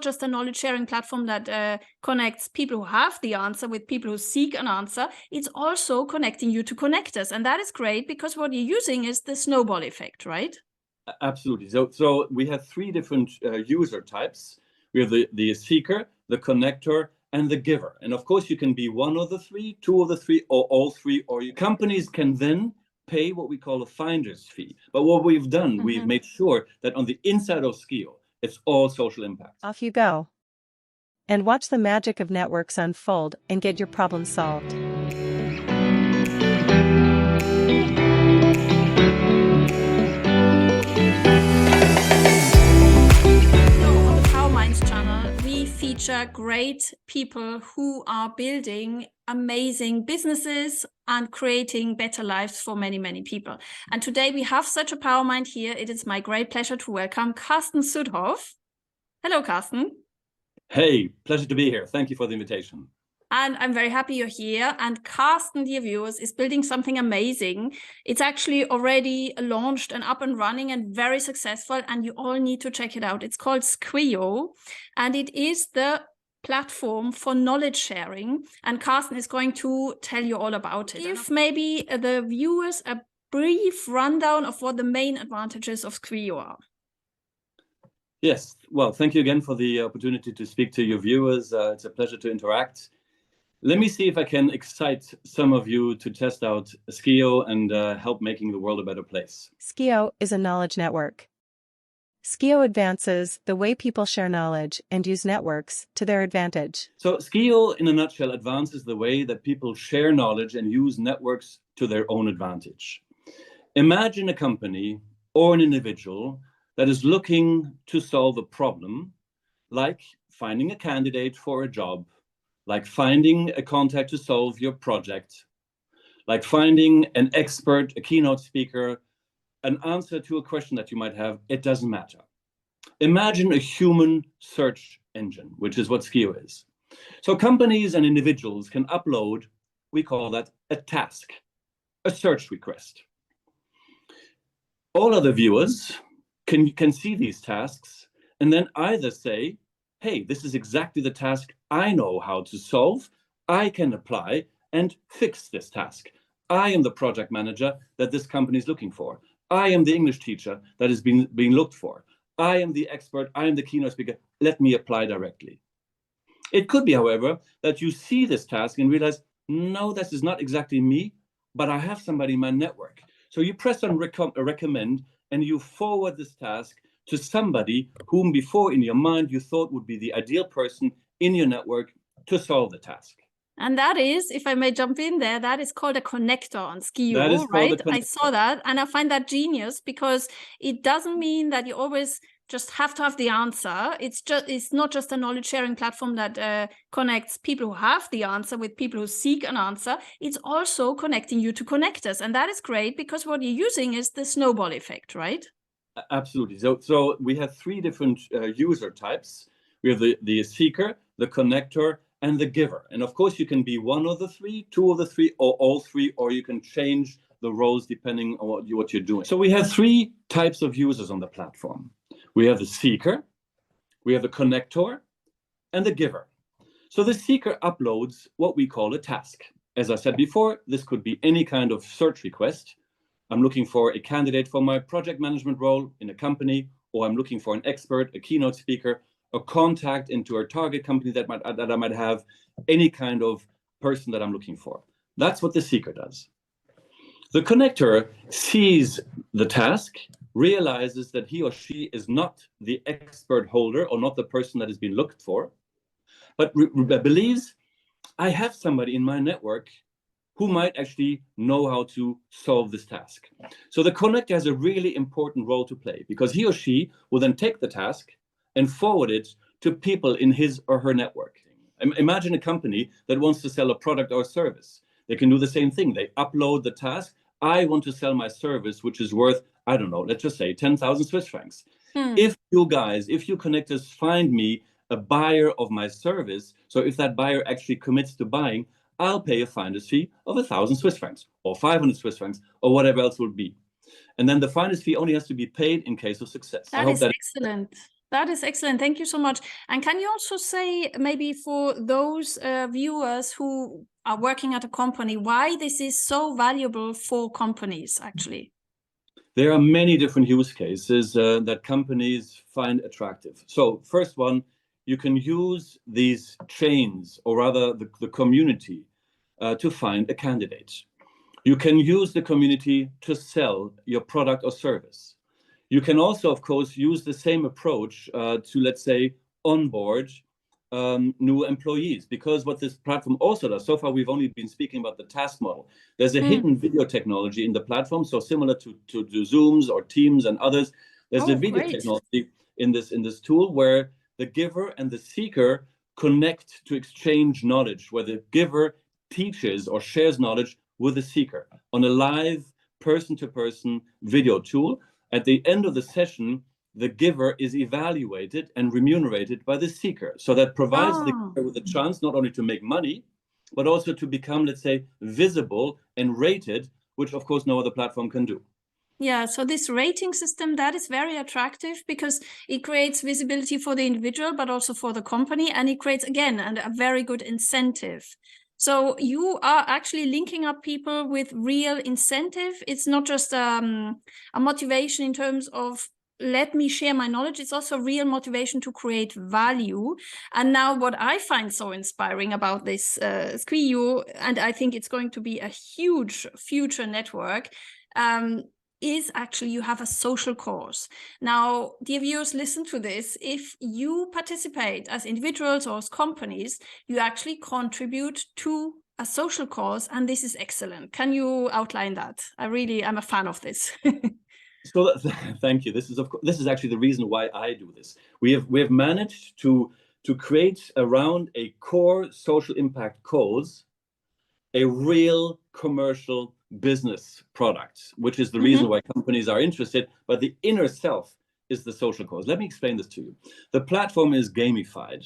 just a knowledge sharing platform that connects people who have the answer with people who seek an answer. It's also connecting you to connectors. And that is great because what you're using is the snowball effect, right? Absolutely. So we have three different user types. We have the seeker, the connector, and the giver. And of course, you can be one of the three, two of the three, or all three, or companies can then pay what we call a finder's fee. But what we've done, we've made sure that on the inside of Sqiyo, it's all social impact. Off you go. And watch the magic of networks unfold and get your problem solved. Feature great people who are building amazing businesses and creating better lives for many, many people. And today we have such a power mind here. It is my great pleasure to welcome Carsten Sudhoff. Hello, Carsten. Hey, pleasure to be here. Thank you for the invitation. And I'm very happy you're here. And Carsten, dear viewers, is building something amazing. It's actually already launched and up and running and very successful. And you all need to check it out. It's called Sqiyo. And it is the platform for knowledge sharing. And Carsten is going to tell you all about it. Give maybe the viewers a brief rundown of what the main advantages of Sqiyo are. Yes. Well, thank you again for the opportunity to speak to your viewers. It's a pleasure to interact. Let me see if I can excite some of you to test out Sqiyo and help making the world a better place. Sqiyo is a knowledge network. Sqiyo advances the way people share knowledge and use networks to their advantage. So Sqiyo, in a nutshell, advances the way that people share knowledge and use networks to their own advantage. Imagine a company or an individual that is looking to solve a problem, like finding a candidate for a job, like finding a contact to solve your project, like finding an expert, a keynote speaker, an answer to a question that you might have. It doesn't matter. Imagine a human search engine, which is what Sqiyo is. So companies and individuals can upload, we call that a task, a search request. All other viewers can see these tasks and then either say, hey, this is exactly the task I know how to solve. I can apply and fix this task. I am the project manager that this company is looking for. I am the English teacher that is being looked for. I am the expert. I am the keynote speaker. Let me apply directly. It could be, however, that you see this task and realize, no, this is not exactly me, but I have somebody in my network. So you press on recommend and you forward this task to somebody whom before in your mind you thought would be the ideal person in your network to solve the task. And that is, if I may jump in there, that is called a connector on Sqiyo, right? I saw that and I find that genius because it doesn't mean that you always just have to have the answer. It's not just a knowledge sharing platform that connects people who have the answer with people who seek an answer. It's also connecting you to connectors. And that is great because what you're using is the snowball effect, right? Absolutely. So we have three different user types. We have the seeker, the connector, and the giver. And of course, you can be one of the three, two of the three, or all three, or you can change the roles depending on what you're doing. So we have three types of users on the platform. We have the seeker, we have the connector, and the giver. So the seeker uploads what we call a task. As I said before, this could be any kind of search request. I'm looking for a candidate for my project management role in a company, or I'm looking for an expert, a keynote speaker, a contact into a target company that I might have, any kind of person that I'm looking for. That's what the seeker does. The connector sees the task, realizes that he or she is not the expert holder or not the person that is being looked for, but believes I have somebody in my network who might actually know how to solve this task. So the connector has a really important role to play because he or she will then take the task and forward it to people in his or her network. Imagine a company that wants to sell a product or service. They can do the same thing. They upload the task. I want to sell my service, which is worth, I don't know, let's just say 10,000 Swiss francs. If you connectors find me a buyer of my service, so if that buyer actually commits to buying, I'll pay a finder's fee of 1,000 Swiss francs or 500 Swiss francs or whatever else will be. And then the finder's fee only has to be paid in case of success. That is excellent. That is excellent. Thank you so much. And can you also say, maybe for those viewers who are working at a company, why this is so valuable for companies, actually? There are many different use cases that companies find attractive. So first one, you can use these chains, or rather the community, to find a candidate. You can use the community to sell your product or service. You can also, of course, use the same approach to, let's say, onboard new employees, because what this platform also does, so far we've only been speaking about the task model. There's a hidden video technology in the platform, so similar to Zooms or Teams and others. There's a video technology in this tool where the giver and the seeker connect to exchange knowledge, where the giver teaches or shares knowledge with the seeker on a live person-to-person video tool. At the end of the session, the giver is evaluated and remunerated by the seeker. So that provides the giver with a chance not only to make money, but also to become, let's say, visible and rated, which of course no other platform can do. Yeah, so this rating system, that is very attractive because it creates visibility for the individual, but also for the company. And it creates, again, a very good incentive. So you are actually linking up people with real incentive. It's not just a motivation in terms of let me share my knowledge. It's also real motivation to create value. And now what I find so inspiring about this Sqiyo, and I think it's going to be a huge future network, is actually you have a social cause. Now, dear viewers, listen to this. If you participate as individuals or as companies, you actually contribute to a social cause, and this is excellent. Can you outline that? I'm a fan of this. So thank you. This is actually the reason why I do this. We have managed to create around a core social impact cause a real commercial business product, which is the reason why companies are interested, but the inner self is the social cause. Let me explain this to you. The platform is gamified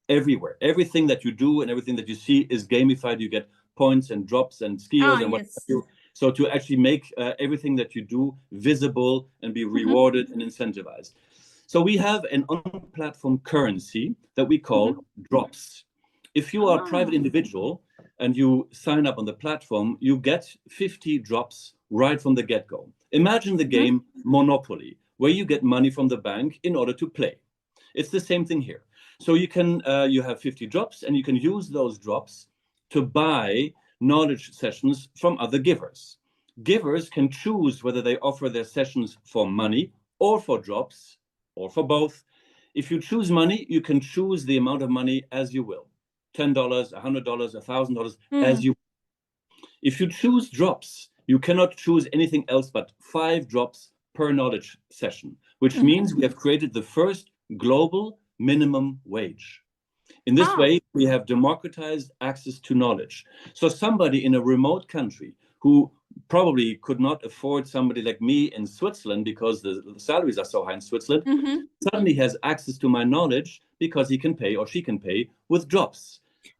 everywhere. Everything that you do and everything that you see is gamified. You get points and drops and Sqiyos and what have you. So to actually make everything that you do visible and be rewarded and incentivized. So we have an on-platform currency that we call drops. If you are a private individual and you sign up on the platform, you get 50 drops right from the get-go. Imagine the game Monopoly, where you get money from the bank in order to play. It's the same thing here. So you can you have 50 drops, and you can use those drops to buy knowledge sessions from other givers. Givers can choose whether they offer their sessions for money or for drops or for both. If you choose money, you can choose the amount of money as you will. $10, $100, $1,000, as you. If you choose drops, you cannot choose anything else but 5 drops per knowledge session, which means we have created the first global minimum wage. In this way, we have democratized access to knowledge. So somebody in a remote country who probably could not afford somebody like me in Switzerland because the salaries are so high in Switzerland, suddenly has access to my knowledge because he can pay or she can pay with drops.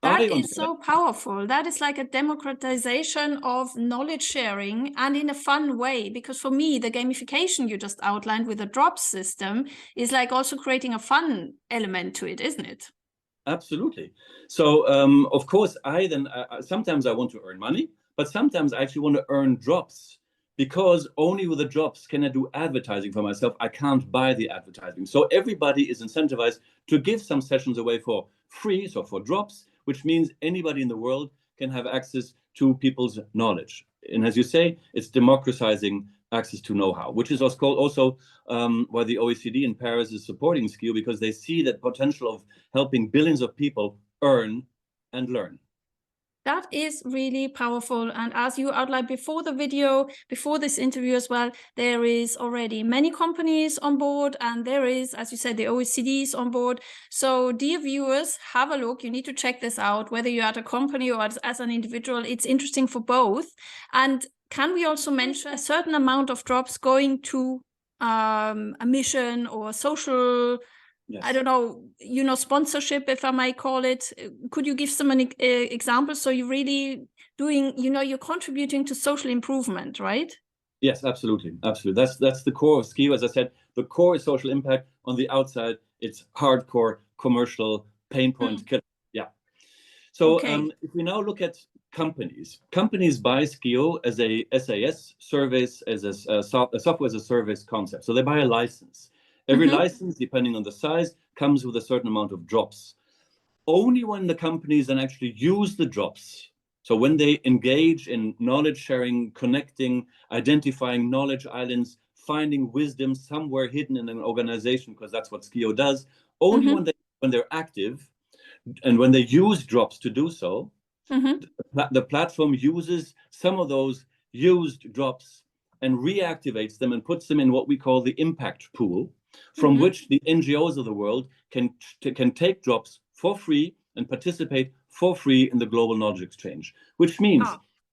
That is so powerful. That is like a democratization of knowledge sharing, and in a fun way, because for me, the gamification you just outlined with the drop system is like also creating a fun element to it, isn't it? Absolutely. So, of course, sometimes I want to earn money, but sometimes I actually want to earn drops, because only with the drops can I do advertising for myself. I can't buy the advertising. So everybody is incentivized to give some sessions away for free, so for drops, which means anybody in the world can have access to people's knowledge. And as you say, it's democratizing access to know-how, which is also why the OECD in Paris is supporting Sqiyo, because they see that potential of helping billions of people earn and learn. That is really powerful. And as you outlined before the video, before this interview as well, there is already many companies on board, and there is, as you said, the OECD is on board. So dear viewers, have a look. You need to check this out, whether you're at a company or as an individual. It's interesting for both. And can we also mention a certain amount of drops going to a mission or social, I don't know, sponsorship, if I might call it? Could you give some examples? So you're really doing, you're contributing to social improvement, right? Yes, absolutely. Absolutely. That's the core of Sqiyo. As I said, The core is social impact. On the outside, it's hardcore commercial pain point killer. Yeah. So if we now look at companies buy Sqiyo as a SAS service, as a software as a service concept. So they buy a license. Every license, depending on the size, comes with a certain amount of drops. Only when the companies then actually use the drops, so when they engage in knowledge sharing, connecting, identifying knowledge islands, finding wisdom somewhere hidden in an organization, because that's what Sqiyo does, only when they're active and when they use drops to do so, the platform uses some of those used drops and reactivates them and puts them in what we call the impact pool, from which the NGOs of the world can take drops for free and participate for free in the global knowledge exchange. Which means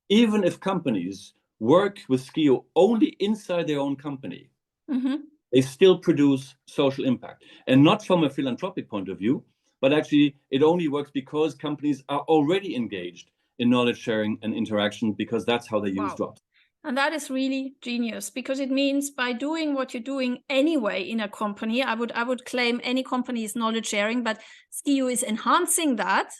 even if companies work with Sqiyo only inside their own company, they still produce social impact. And not from a philanthropic point of view, but actually it only works because companies are already engaged in knowledge sharing and interaction, because that's how they use drops. And that is really genius, because it means by doing what you're doing anyway in a company, I would claim any company is knowledge sharing, but Sqiyo is enhancing that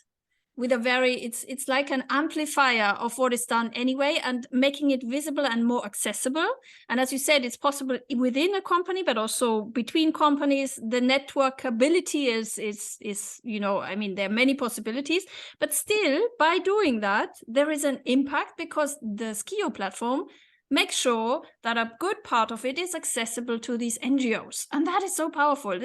with a it's like an amplifier of what is done anyway and making it visible and more accessible. And as you said, it's possible within a company, but also between companies. The networkability is, you know, I mean, there are many possibilities, but still by doing that, there is an impact, because the Sqiyo platform make sure that a good part of it is accessible to these NGOs. And that is so powerful.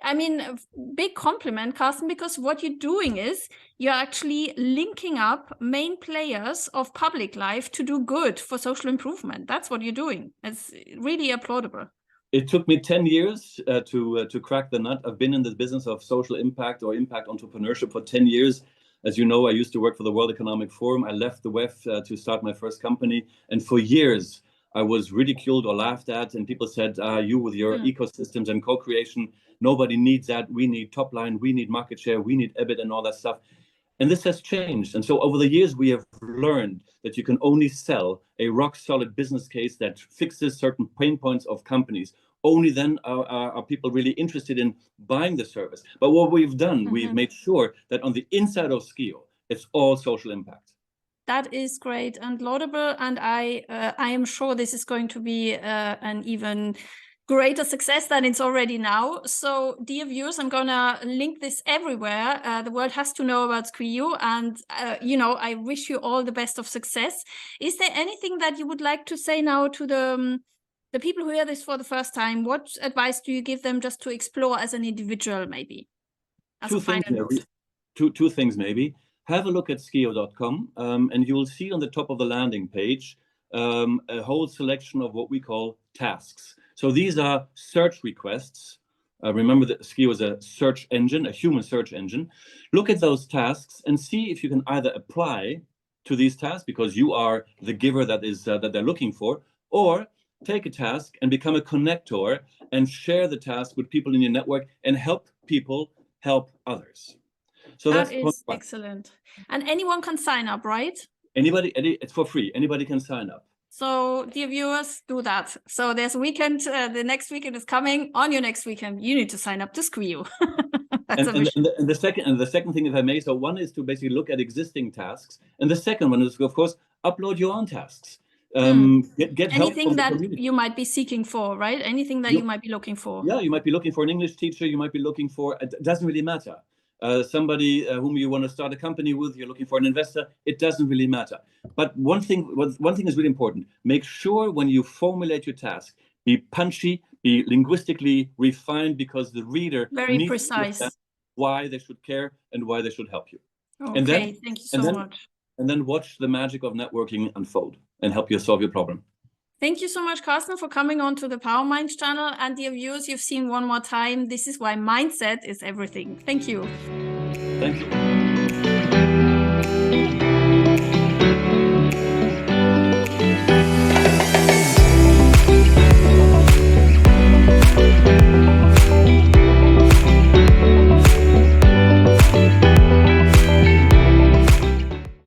I mean, a big compliment, Carsten, because what you're doing is you're actually linking up main players of public life to do good for social improvement. That's what you're doing. It's really applaudable. It took me 10 years to crack the nut. I've been in the business of social impact or impact entrepreneurship for 10 years. As you know, I used to work for the World Economic Forum. I left the WEF to start my first company. And for years, I was ridiculed or laughed at. And people said, you with your ecosystems and co-creation, nobody needs that. We need top line, we need market share, we need EBIT and all that stuff. And this has changed. And so over the years, we have learned that you can only sell a rock solid business case that fixes certain pain points of companies. Only then are people really interested in buying the service. But what we've done, we've made sure that on the inside of Sqiyo, it's all social impact. That is great and laudable. And I am sure this is going to be an even greater success than it's already now. So dear viewers, I'm gonna link this everywhere. The world has to know about Sqiyo, and you know, I wish you all the best of success. Is there anything that you would like to say now to the people who hear this for the first time? What advice do you give them just to explore as an individual, maybe? Two things maybe. Have a look at Sqiyo.com and you will see on the top of the landing page a whole selection of what we call tasks. So these are search requests. Remember that Sqiyo is a search engine, a human search engine. Look at those tasks and see if you can either apply to these tasks because you are the giver that they're looking for, or take a task and become a connector and share the task with people in your network and help people help others. So that is excellent. And anyone can sign up, right? It's for free. Anybody can sign up. So, dear viewers, do that. So there's a weekend, the next weekend is coming. On your next weekend, you need to sign up to Sqiyo. And the second thing, if I may, so one is to basically look at existing tasks. And the second one is, of course, upload your own tasks. Get help anything from the that community. You might be seeking for, right? Anything that you might be looking for. Yeah, you might be looking for an English teacher. You might be looking for, it doesn't really matter. Somebody whom you want to start a company with, you're looking for an investor, it doesn't really matter. But one thing is really important. Make sure when you formulate your task, be punchy, be linguistically refined, because the reader needs to understand why they should care and why they should help you. Okay, thank you so much. And then watch the magic of networking unfold and help you solve your problem. Thank you so much, Carsten, for coming on to the Power Minds channel. And dear viewers, you've seen one more time, this is why mindset is everything. Thank you. Thank you.